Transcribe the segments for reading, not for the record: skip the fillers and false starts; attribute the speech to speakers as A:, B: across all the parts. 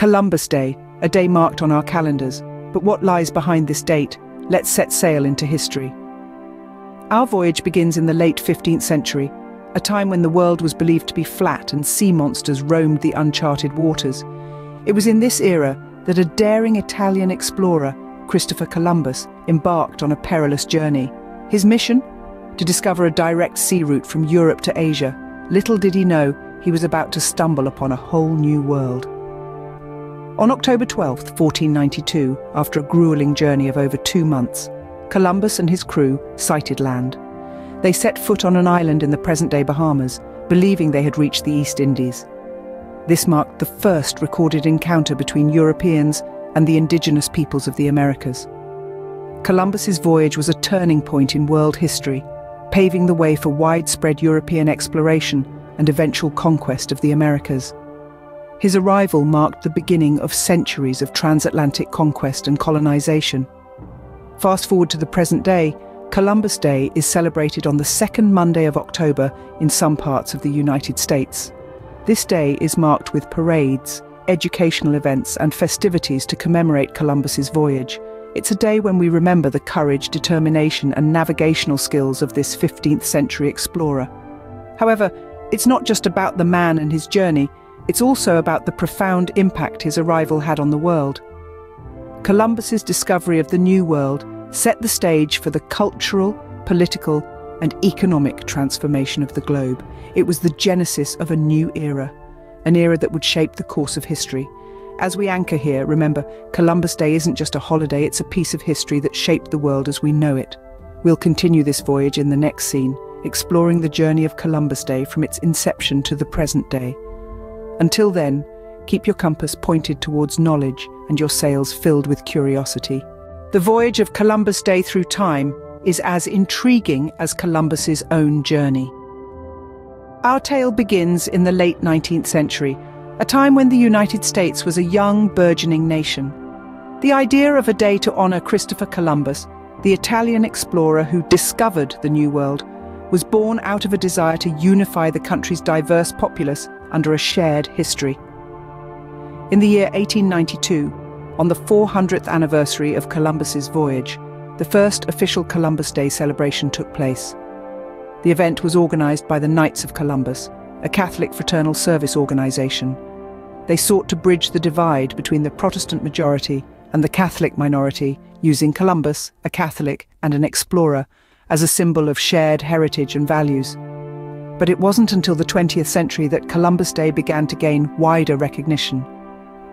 A: Columbus Day, a day marked on our calendars. But what lies behind this date? Let's set sail into history. Our voyage begins in the late 15th century, a time when the world was believed to be flat and sea monsters roamed the uncharted waters. It was in this era that a daring Italian explorer, Christopher Columbus, embarked on a perilous journey. His mission? To discover a direct sea route from Europe to Asia. Little did he know he was about to stumble upon a whole new world. On October 12, 1492, after a grueling journey of over 2 months, Columbus and his crew sighted land. They set foot on an island in the present-day Bahamas, believing they had reached the East Indies. This marked the first recorded encounter between Europeans and the indigenous peoples of the Americas. Columbus's voyage was a turning point in world history, paving the way for widespread European exploration and eventual conquest of the Americas. His arrival marked the beginning of centuries of transatlantic conquest and colonization. Fast forward to the present day, Columbus Day is celebrated on the second Monday of October in some parts of the United States. This day is marked with parades, educational events and festivities to commemorate Columbus's voyage. It's a day when we remember the courage, determination and navigational skills of this 15th century explorer. However, it's not just about the man and his journey, it's also about the profound impact his arrival had on the world. Columbus's discovery of the New World set the stage for the cultural, political, and economic transformation of the globe. It was the genesis of a new era, an era that would shape the course of history. As we anchor here, remember, Columbus Day isn't just a holiday, it's a piece of history that shaped the world as we know it. We'll continue this voyage in the next scene, exploring the journey of Columbus Day from its inception to the present day. Until then, keep your compass pointed towards knowledge and your sails filled with curiosity. The voyage of Columbus Day through time is as intriguing as Columbus's own journey. Our tale begins in the late 19th century, a time when the United States was a young, burgeoning nation. The idea of a day to honor Christopher Columbus, the Italian explorer who discovered the New World, was born out of a desire to unify the country's diverse populace under a shared history. In the year 1892, on the 400th anniversary of Columbus's voyage, the first official Columbus Day celebration took place. The event was organized by the Knights of Columbus, a Catholic fraternal service organization. They sought to bridge the divide between the Protestant majority and the Catholic minority, using Columbus, a Catholic and an explorer, as a symbol of shared heritage and values. But it wasn't until the 20th century that Columbus Day began to gain wider recognition.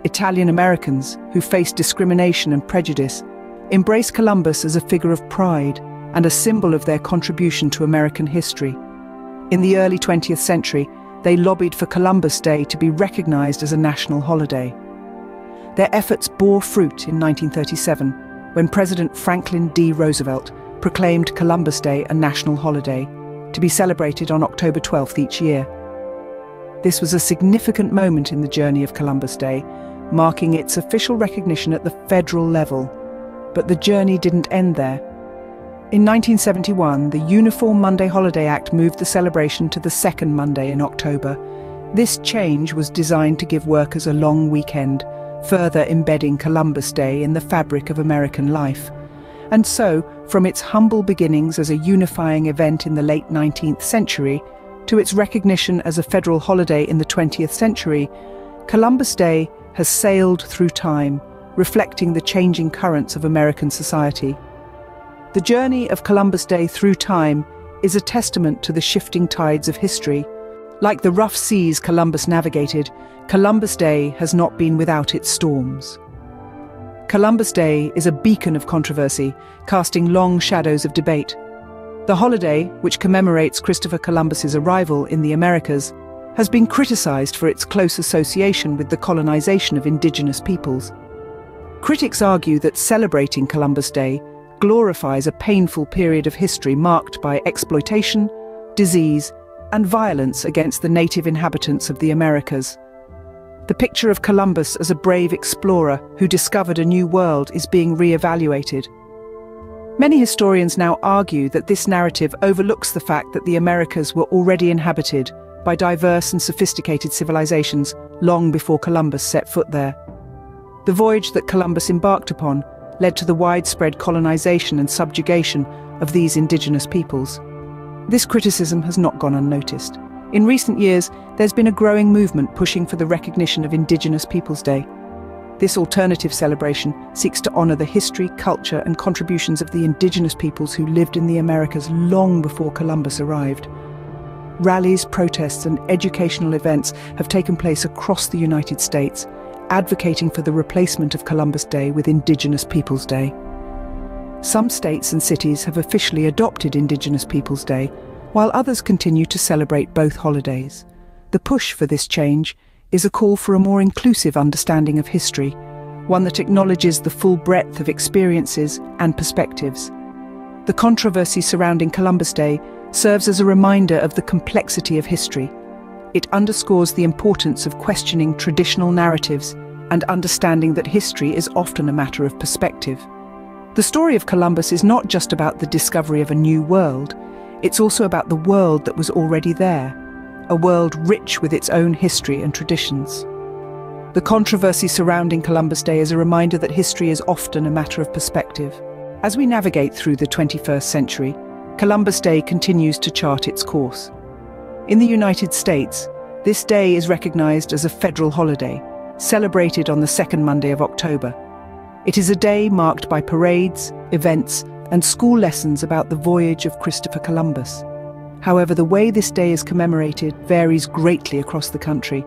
A: Italian Americans, who faced discrimination and prejudice, embraced Columbus as a figure of pride and a symbol of their contribution to American history. In the early 20th century, they lobbied for Columbus Day to be recognized as a national holiday. Their efforts bore fruit in 1937, when President Franklin D. Roosevelt proclaimed Columbus Day a national holiday, to be celebrated on October 12th each year. This was a significant moment in the journey of Columbus Day, marking its official recognition at the federal level. But the journey didn't end there. In 1971, the Uniform Monday Holiday Act moved the celebration to the second Monday in October. This change was designed to give workers a long weekend, further embedding Columbus Day in the fabric of American life. And so, from its humble beginnings as a unifying event in the late 19th century, to its recognition as a federal holiday in the 20th century, Columbus Day has sailed through time, reflecting the changing currents of American society. The journey of Columbus Day through time is a testament to the shifting tides of history. Like the rough seas Columbus navigated, Columbus Day has not been without its storms. Columbus Day is a beacon of controversy, casting long shadows of debate. The holiday, which commemorates Christopher Columbus's arrival in the Americas, has been criticized for its close association with the colonization of indigenous peoples. Critics argue that celebrating Columbus Day glorifies a painful period of history marked by exploitation, disease, and violence against the native inhabitants of the Americas. The picture of Columbus as a brave explorer who discovered a new world is being re-evaluated. Many historians now argue that this narrative overlooks the fact that the Americas were already inhabited by diverse and sophisticated civilizations long before Columbus set foot there. The voyage that Columbus embarked upon led to the widespread colonization and subjugation of these indigenous peoples. This criticism has not gone unnoticed. In recent years, there's been a growing movement pushing for the recognition of Indigenous Peoples Day. This alternative celebration seeks to honor the history, culture, and contributions of the indigenous peoples who lived in the Americas long before Columbus arrived. Rallies, protests, and educational events have taken place across the United States, advocating for the replacement of Columbus Day with Indigenous Peoples Day. Some states and cities have officially adopted Indigenous Peoples Day, while others continue to celebrate both holidays. The push for this change is a call for a more inclusive understanding of history, one that acknowledges the full breadth of experiences and perspectives. The controversy surrounding Columbus Day serves as a reminder of the complexity of history. It underscores the importance of questioning traditional narratives and understanding that history is often a matter of perspective. The story of Columbus is not just about the discovery of a new world, it's also about the world that was already there, a world rich with its own history and traditions. The controversy surrounding Columbus Day is a reminder that history is often a matter of perspective. As we navigate through the 21st century, Columbus Day continues to chart its course. In the United States, this day is recognized as a federal holiday, celebrated on the second Monday of October. It is a day marked by parades, events, and school lessons about the voyage of Christopher Columbus. However, the way this day is commemorated varies greatly across the country.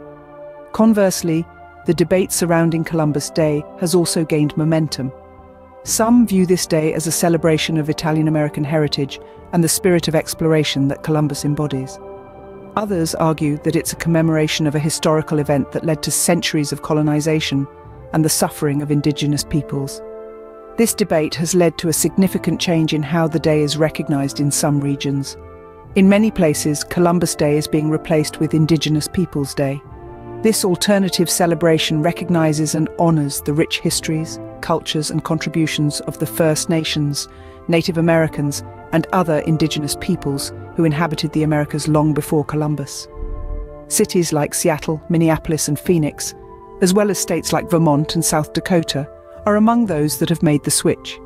A: Conversely, the debate surrounding Columbus Day has also gained momentum. Some view this day as a celebration of Italian-American heritage and the spirit of exploration that Columbus embodies. Others argue that it's a commemoration of a historical event that led to centuries of colonization and the suffering of indigenous peoples. This debate has led to a significant change in how the day is recognized in some regions. In many places, Columbus Day is being replaced with Indigenous Peoples Day. This alternative celebration recognizes and honors the rich histories, cultures, and contributions of the First Nations, Native Americans, and other indigenous peoples who inhabited the Americas long before Columbus. Cities like Seattle, Minneapolis, and Phoenix, as well as states like Vermont and South Dakota, are among those that have made the switch.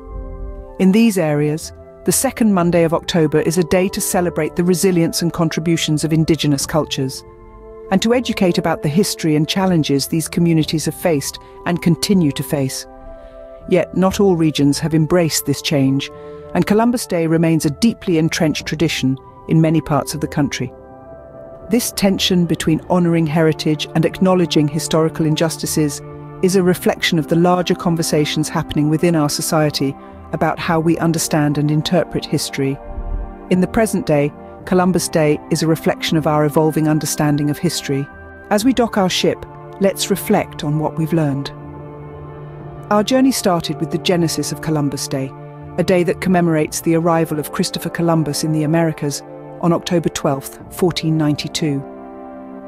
A: In these areas, the second Monday of October is a day to celebrate the resilience and contributions of indigenous cultures, and to educate about the history and challenges these communities have faced and continue to face. Yet not all regions have embraced this change, and Columbus Day remains a deeply entrenched tradition in many parts of the country. This tension between honouring heritage and acknowledging historical injustices is a reflection of the larger conversations happening within our society about how we understand and interpret history. In the present day, Columbus Day is a reflection of our evolving understanding of history. As we dock our ship, let's reflect on what we've learned. Our journey started with the genesis of Columbus Day, a day that commemorates the arrival of Christopher Columbus in the Americas on October 12, 1492.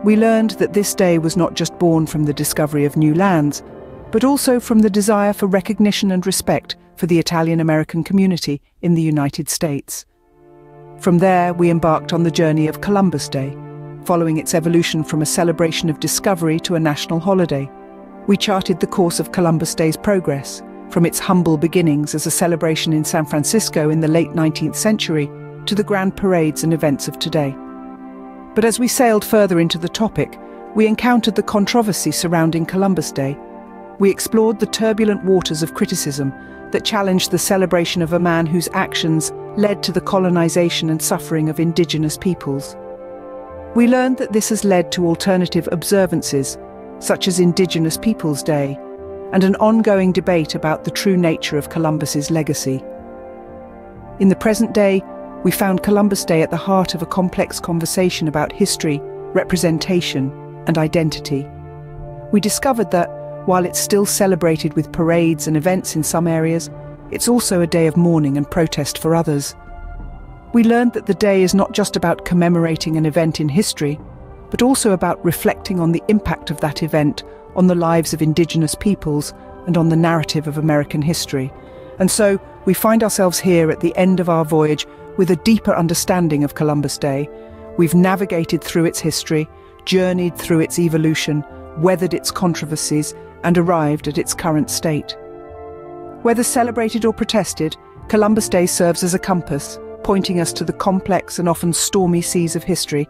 A: We learned that this day was not just born from the discovery of new lands, but also from the desire for recognition and respect for the Italian-American community in the United States. From there, we embarked on the journey of Columbus Day, following its evolution from a celebration of discovery to a national holiday. We charted the course of Columbus Day's progress, from its humble beginnings as a celebration in San Francisco in the late 19th century to the grand parades and events of today. But as we sailed further into the topic, we encountered the controversy surrounding Columbus Day. We explored the turbulent waters of criticism that challenged the celebration of a man whose actions led to the colonization and suffering of indigenous peoples. We learned that this has led to alternative observances, such as Indigenous Peoples Day, and an ongoing debate about the true nature of Columbus's legacy. In the present day, we found Columbus Day at the heart of a complex conversation about history, representation, and identity. We discovered that, while it's still celebrated with parades and events in some areas, it's also a day of mourning and protest for others. We learned that the day is not just about commemorating an event in history, but also about reflecting on the impact of that event on the lives of indigenous peoples and on the narrative of American history. And so, we find ourselves here at the end of our voyage with a deeper understanding of Columbus Day. We've navigated through its history, journeyed through its evolution, weathered its controversies, and arrived at its current state. Whether celebrated or protested, Columbus Day serves as a compass, pointing us to the complex and often stormy seas of history